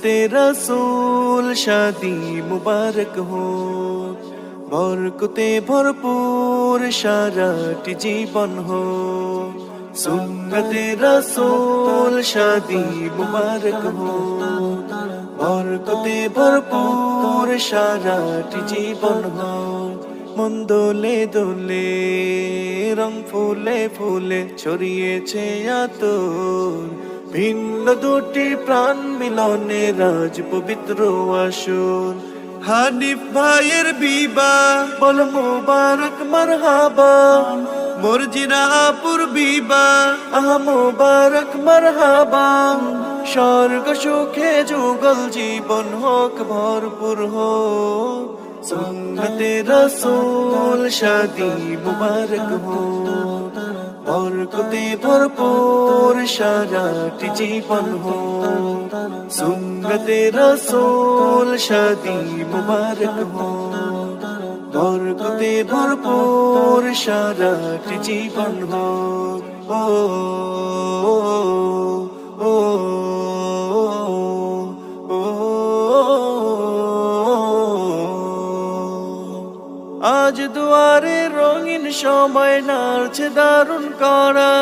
সুন্নতে রসূল শাদি মুবারক হো, বরকতে ভরপুর সারাটি জীবন হো। সুন্নতে রসূল শাদি মুবারক হো, বরকতে ভরপুর সারাটি জীবন হো। মন দোলে দোলে, রং ফুলে ফুলে ছড়িয়েছে আতর, ভিন্ন দুটি প্রাণ মিলনে রাজ পবিত্র আসর। হানিফ ভাইয়ের বিবাহ বল মুবারক মারহাবা, মর্জিনা আপুর বিবাহ আহা মুবারক মারহাবা। স্বর্গ সুখে যুগল জীবন হোক ভরপুর হোক, সুন্নতে রসূল শাদি মুবারক হো, বরকতে ভরপুর সারাটি জীবন হো। সুন্নতে রসূল শাদি মুবারক হো, বরকতে ভরপুর সারাটি জীবন হো। ও ও ও আজ দুয়ারে রঙিন সময় নাড়ছে দারুণ করা,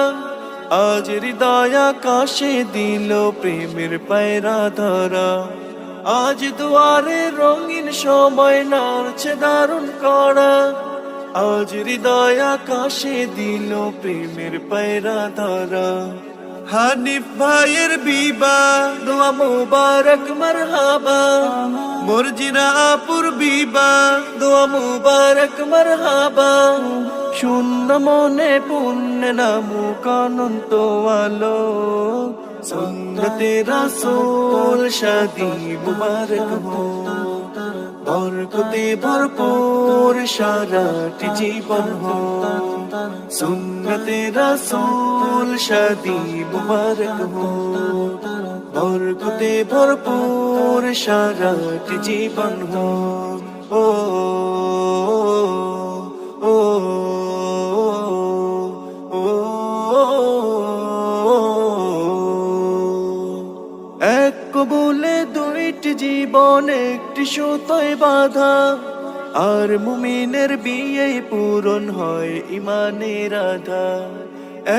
আজ হৃদয় আকাশে দিল প্রেমের পায়রা ধরা। আজ দুয়ারে রঙিন সময় নাড়ছে দারুণ করা, আজ হৃদয় আকাশে দিল প্রেমের পায়রা ধরা। হানিফ ভাইয়ের বিবাহ দোয়া মুবারক মারহাবা, মর্জিনা আপুর বিবাহ দোয়া মুবারক মারহাবা। শূন্য মনে পুণ্য নামুক অনন্ত আলো, সুন্নতে রসূল শাদি মুবারক হো, বরকতে ভরপুর সারাটি জীবন হো। সুন্নতে রসূল শাদি মুবারক হো, বরকতে ভরপুর সারাটি জীবন হো। ও ও ও এক কবুলে দুইটি জীবন একটি সুতোয় বাঁধা, আর মুমিনের বিয়ে পূরণ হয় ইমানের আধা।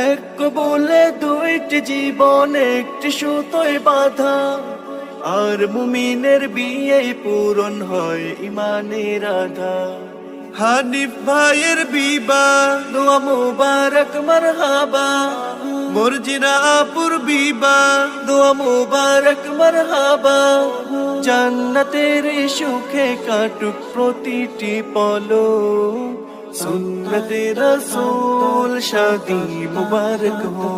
এক কবুলে দুইটি জীবন একটি সুতোয় বাঁধা, আর মুমিনের বিয়ে পূরণ হয় ইমানের আধা। হানিফ ভাইয়ের বিবাহ দোয়া মুবারক মারহাবা, মর্জিনা আপুর বিবাহ দোয়া মুবারক মারহাবা। জান্নাতের সুখে কাটুক প্রতিটি পলক, সুন্নতে রসূল শাদি মুবারক হো,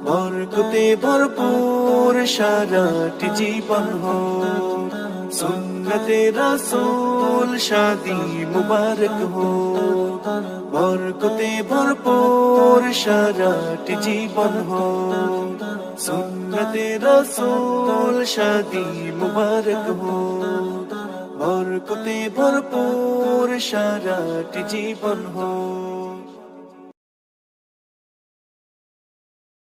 বরকতে ভরপুর সারাটি জীবন হো। সুন্নতে রসূল শাদি মুবারক হো, বরকতে ভরপুর সারাটি জীবন হো। সুন্নতে রসূল শাদি মুবারক হো, বরকতে ভরপুর সারাটি জীবন হো।